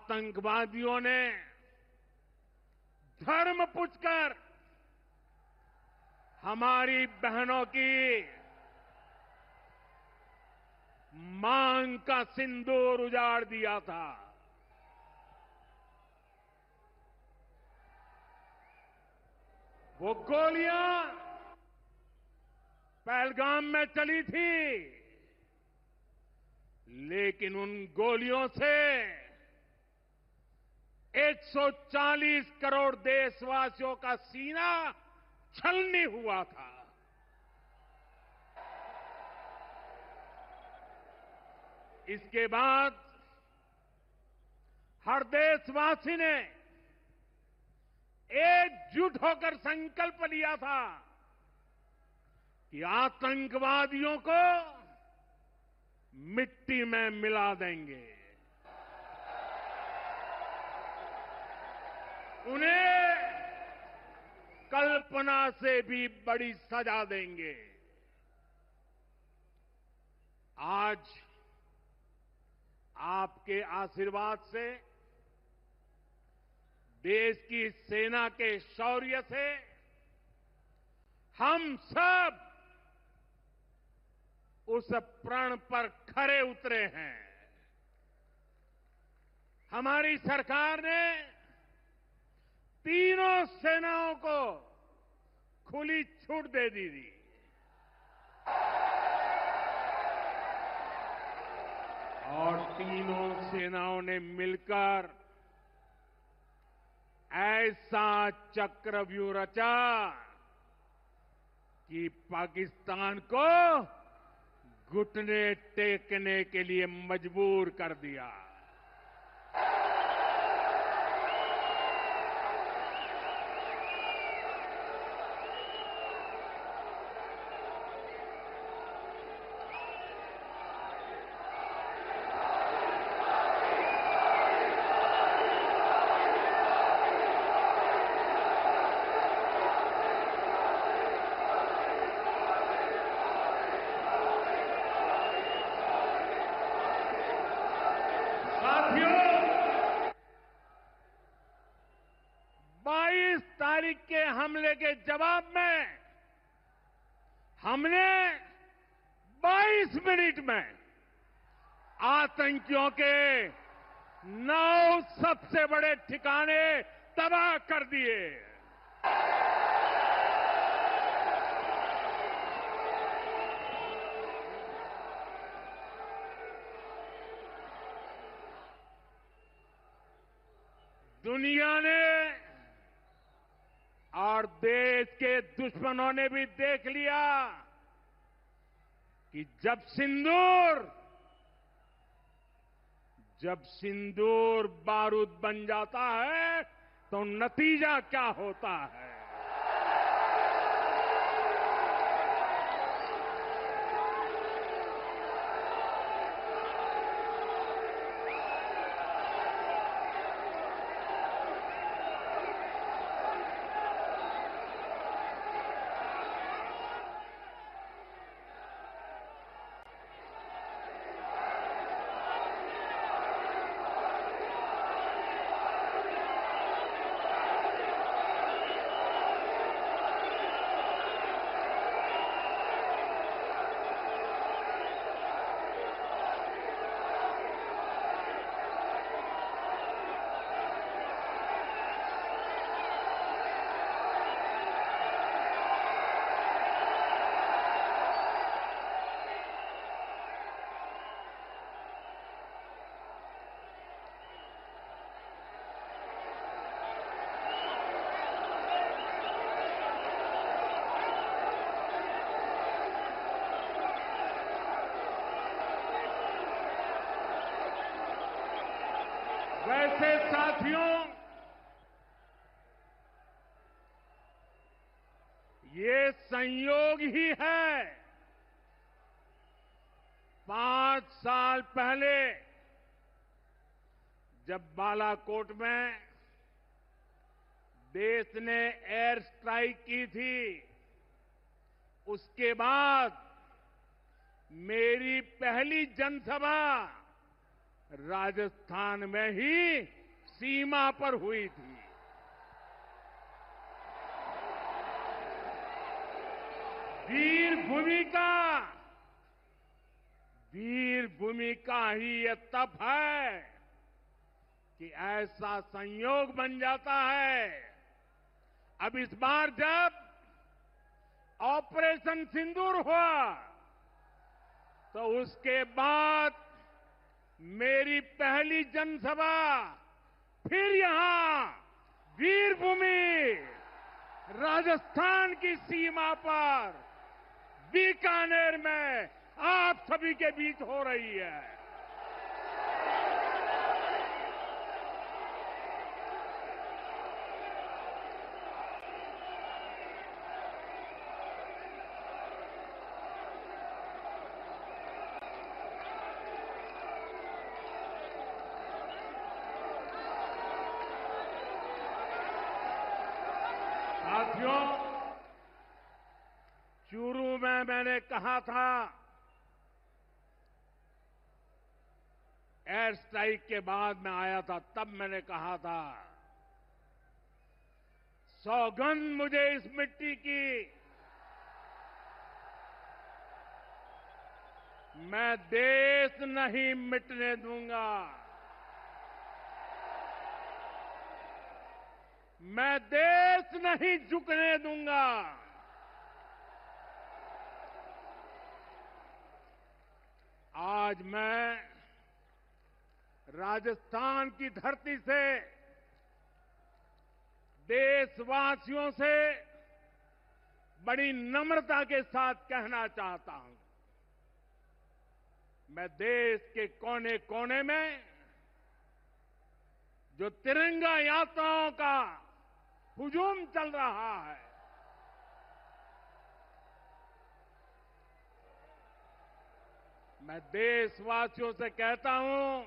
आतंकवादियों ने धर्म पूछकर हमारी बहनों की मांग का सिंदूर उजाड़ दिया था। वो गोलियां पहलगाम में चली थी, लेकिन उन गोलियों से 140 करोड़ देशवासियों का सीना छलनी हुआ था। इसके बाद हर देशवासी ने एकजुट होकर संकल्प लिया था कि आतंकवादियों को मिट्टी में मिला देंगे, उन्हें कल्पना से भी बड़ी सजा देंगे। आज आपके आशीर्वाद से, देश की सेना के शौर्य से हम सब उस प्रण पर खरे उतरे हैं। हमारी सरकार ने तीनों सेनाओं को खुली छूट दे दी थी। और तीनों सेनाओं ने मिलकर ऐसा चक्रव्यूह रचा कि पाकिस्तान को घुटने टेकने के लिए मजबूर कर दिया। साथियों, 22 तारीख के हमले के जवाब में हमने 22 मिनट में आतंकियों के 9 सबसे बड़े ठिकाने तबाह कर दिए। दुनिया ने और देश के दुश्मनों ने भी देख लिया कि जब सिंदूर बारूद बन जाता है तो नतीजा क्या होता है। वैसे साथियों, ये संयोग ही है। 5 साल पहले जब बालाकोट में देश ने एयर स्ट्राइक की थी, उसके बाद मेरी पहली जनसभा राजस्थान में ही सीमा पर हुई थी। वीर भूमि का ही ये तप है कि ऐसा संयोग बन जाता है। अब इस बार जब ऑपरेशन सिंदूर हुआ तो उसके बाद मेरी पहली जनसभा फिर यहां वीर भूमि राजस्थान की सीमा पर बीकानेर में आप सभी के बीच हो रही है। साथियों, चूरू में मैंने कहा था, एयर स्ट्राइक के बाद मैं आया था, तब मैंने कहा था, सौगंध मुझे इस मिट्टी की, मैं देश नहीं मिटने दूंगा, मैं देश नहीं झुकने दूंगा। आज मैं राजस्थान की धरती से देशवासियों से बड़ी नम्रता के साथ कहना चाहता हूं, मैं देश के कोने कोने में जो तिरंगा यात्राओं का हुजूम चल रहा है, मैं देशवासियों से कहता हूं,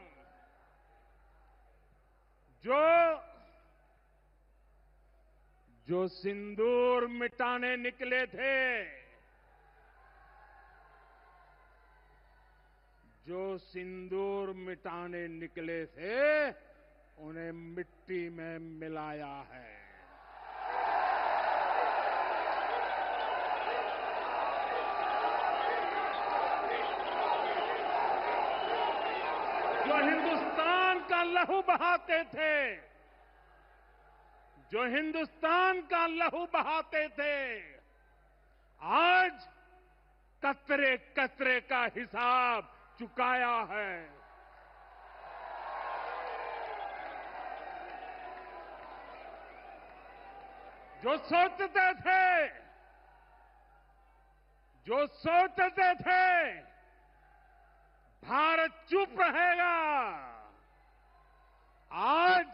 जो सिंदूर मिटाने निकले थे, जो सिंदूर मिटाने निकले थे, उन्हें मिट्टी में मिलाया है। जो हिंदुस्तान का लहू बहाते थे, जो हिंदुस्तान का लहू बहाते थे, आज कतरे कतरे का हिसाब चुकाया है। जो सोचते थे भारत चुप रहेगा, आज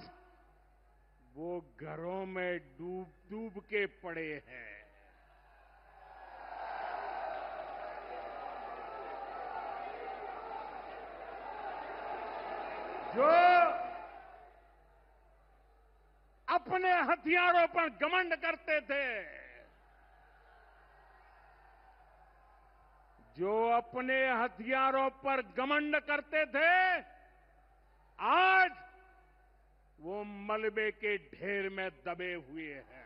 वो घरों में डूब डूब के पड़े हैं। जो अपने हथियारों पर घमंड करते थे, जो अपने हथियारों पर घमंड करते थे, आज वो मलबे के ढेर में दबे हुए हैं।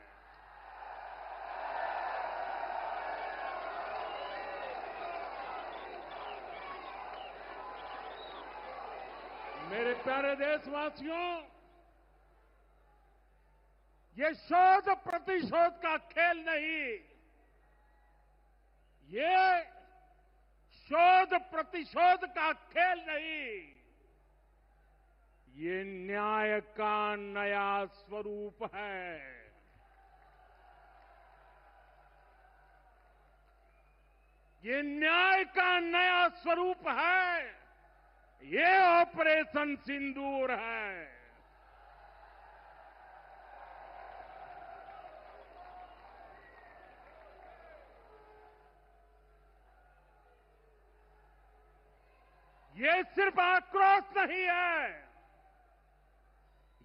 मेरे प्यारे देशवासियों, ये शोध प्रतिशोध का खेल नहीं, ये शोध प्रतिशोध का खेल नहीं, ये न्याय का नया स्वरूप है। ये न्याय का नया स्वरूप है। ये ऑपरेशन सिंदूर है। ये सिर्फ आक्रोश नहीं है,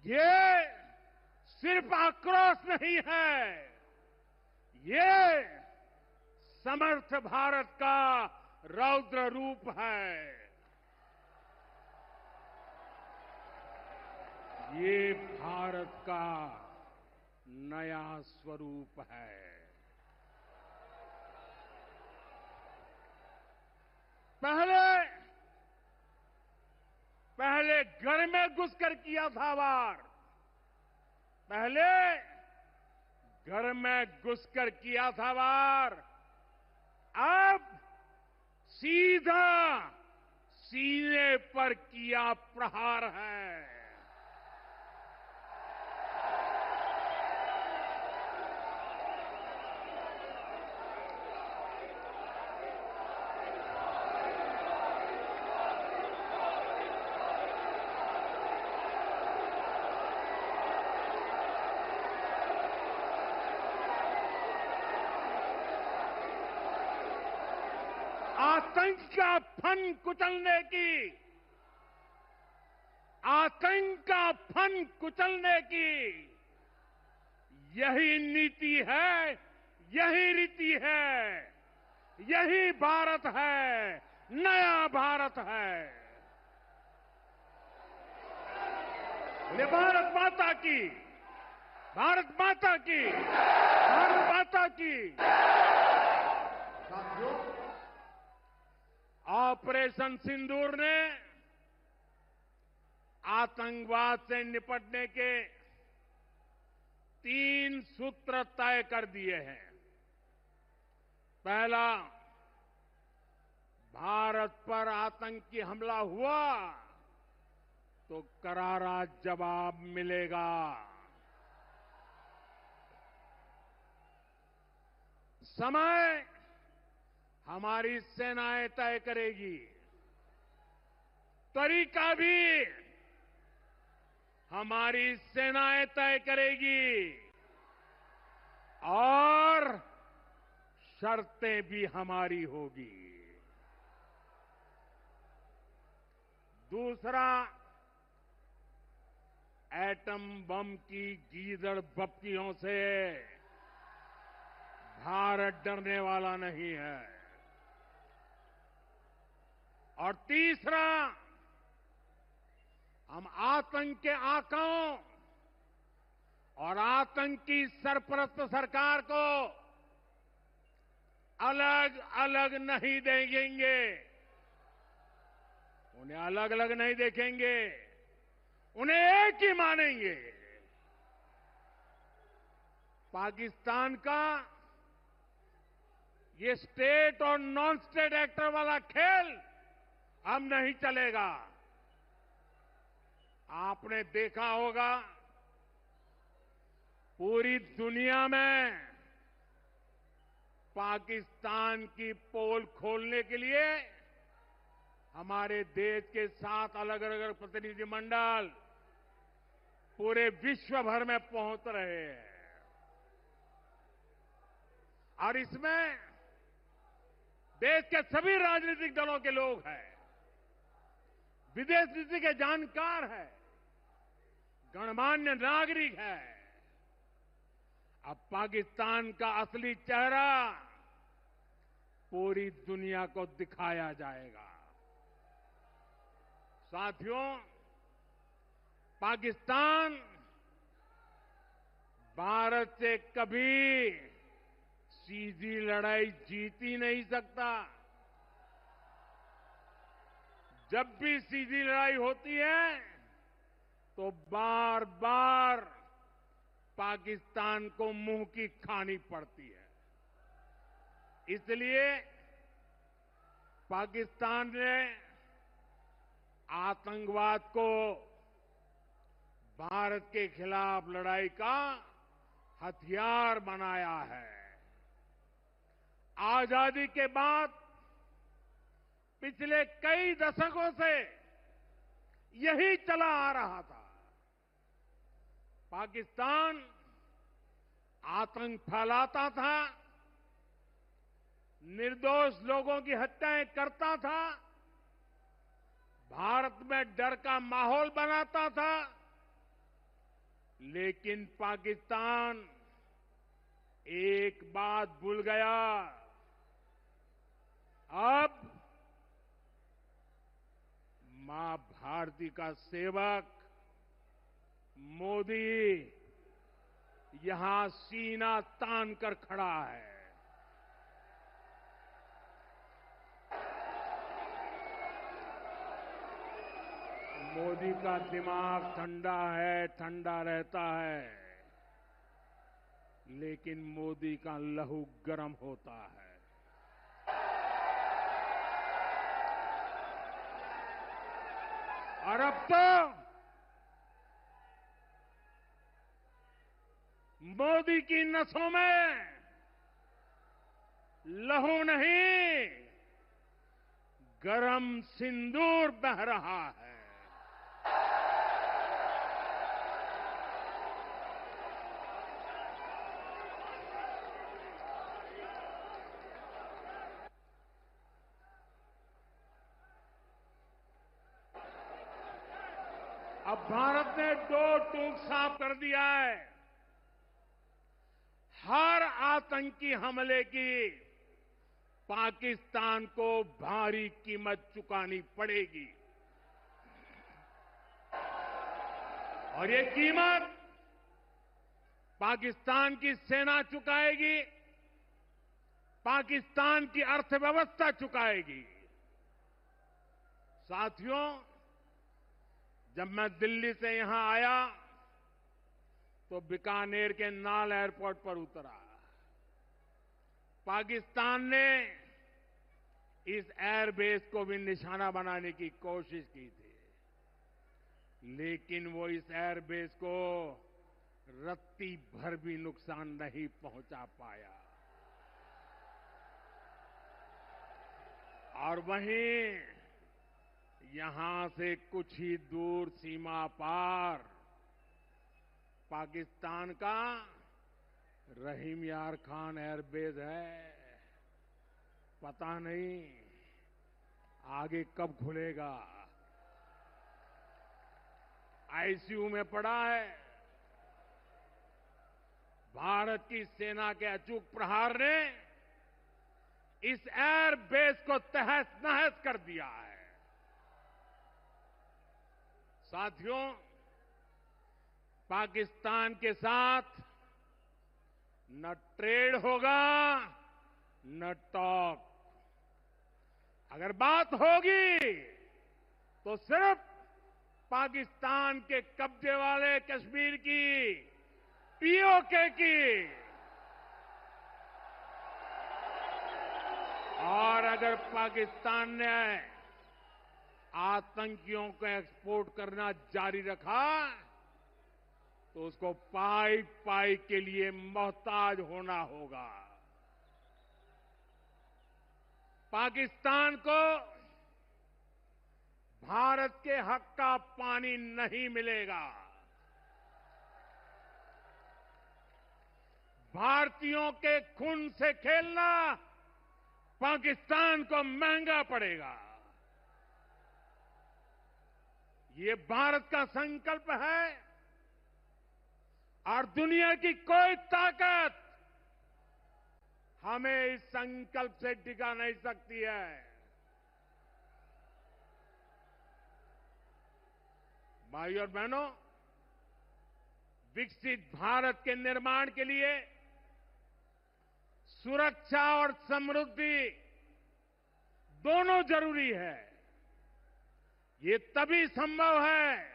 ये सिर्फ आक्रोश नहीं है, ये समर्थ भारत का रौद्र रूप है। ये भारत का नया स्वरूप है। पहले घर में घुसकर किया था वार। पहले घर में घुसकर किया था वार। अब सीधा सीने पर किया प्रहार है। आतंक का फन कुचलने की यही नीति है, यही रीति है, यही भारत है, नया भारत है। ये भारत माता की, भारत माता की, भारत माता की। साथियों, ऑपरेशन सिंदूर ने आतंकवाद से निपटने के 3 सूत्र तय कर दिए हैं। पहला, भारत पर आतंकी हमला हुआ तो करारा जवाब मिलेगा। समय हमारी सेनाएं तय करेगी, तरीका भी हमारी सेनाएं तय करेगी और शर्तें भी हमारी होगी। दूसरा, एटम बम की गीदड़ बप्तियों से भारत डरने वाला नहीं है। और तीसरा, हम आतंक के आकाओं और आतंकी सरपरस्त सरकार को अलग अलग नहीं देखेंगे, उन्हें अलग अलग नहीं देखेंगे, उन्हें एक ही मानेंगे। पाकिस्तान का ये स्टेट और नॉन स्टेट एक्टर वाला खेल अब नहीं चलेगा। आपने देखा होगा, पूरी दुनिया में पाकिस्तान की पोल खोलने के लिए हमारे देश के 7 अलग अलग प्रतिनिधिमंडल पूरे विश्व भर में पहुंच रहे हैं। और इसमें देश के सभी राजनीतिक दलों के लोग हैं, विदेश नीति के जानकार हैं, गणमान्य नागरिक है। अब पाकिस्तान का असली चेहरा पूरी दुनिया को दिखाया जाएगा। साथियों, पाकिस्तान भारत से कभी सीधी लड़ाई जीत ही नहीं सकता। जब भी सीधी लड़ाई होती है तो बार बार पाकिस्तान को मुंह की खानी पड़ती है। इसलिए पाकिस्तान ने आतंकवाद को भारत के खिलाफ लड़ाई का हथियार बनाया है। आजादी के बाद पिछले कई दशकों से यही चला आ रहा था। पाकिस्तान आतंक फैलाता था, निर्दोष लोगों की हत्याएं करता था, भारत में डर का माहौल बनाता था। लेकिन पाकिस्तान एक बात भूल गया, अब मां भारती का सेवक मोदी यहां सीना तान कर खड़ा है। मोदी का दिमाग ठंडा है, ठंडा रहता है, लेकिन मोदी का लहू गर्म होता है। और अब तो मोदी की नसों में लहू नहीं, गरम सिंदूर बह रहा है। अब भारत ने दो टूक साफ कर दिया है। हर आतंकी हमले की पाकिस्तान को भारी कीमत चुकानी पड़ेगी और ये कीमत पाकिस्तान की सेना चुकाएगी, पाकिस्तान की अर्थव्यवस्था चुकाएगी। साथियों, जब मैं दिल्ली से यहां आया तो बीकानेर के नाल एयरपोर्ट पर उतरा। पाकिस्तान ने इस एयरबेस को भी निशाना बनाने की कोशिश की थी, लेकिन वो इस एयरबेस को रत्ती भर भी नुकसान नहीं पहुंचा पाया। और वहीं यहां से कुछ ही दूर सीमा पार पाकिस्तान का रहीम यार खान एयरबेस है। पता नहीं आगे कब खुलेगा। आईसीयू में पड़ा है। भारत की सेना के अचूक प्रहार ने इस एयरबेस को तहस नहस कर दिया है। साथियों, पाकिस्तान के साथ न ट्रेड होगा न टॉक। अगर बात होगी तो सिर्फ पाकिस्तान के कब्जे वाले कश्मीर की, पीओके की। और अगर पाकिस्तान ने आतंकियों को एक्सपोर्ट करना जारी रखा तो उसको पाई पाई के लिए मोहताज होना होगा। पाकिस्तान को भारत के हक का पानी नहीं मिलेगा। भारतीयों के खून से खेलना पाकिस्तान को महंगा पड़ेगा। ये भारत का संकल्प है और दुनिया की कोई ताकत हमें इस संकल्प से टिका नहीं सकती है। भाइयों और बहनों, विकसित भारत के निर्माण के लिए सुरक्षा और समृद्धि दोनों जरूरी है। ये तभी संभव है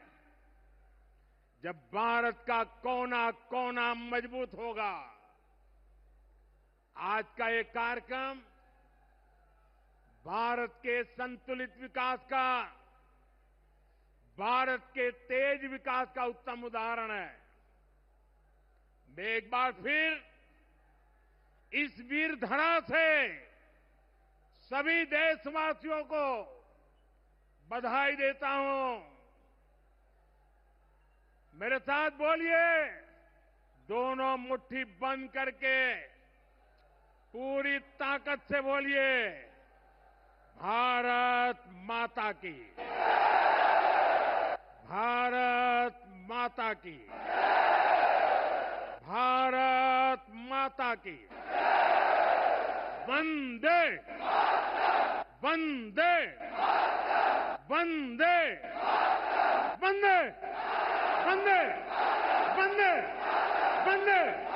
जब भारत का कोना कोना मजबूत होगा। आज का ये कार्यक्रम भारत के संतुलित विकास का, भारत के तेज विकास का उत्तम उदाहरण है। मैं एक बार फिर इस वीर धरा से सभी देशवासियों को बधाई देता हूं। मेरे साथ बोलिए, दोनों मुट्ठी बंद करके पूरी ताकत से बोलिए, भारत माता की, भारत माता की, भारत माता की। वंदे वंदे वंदे वंदे वंदे। बंद है।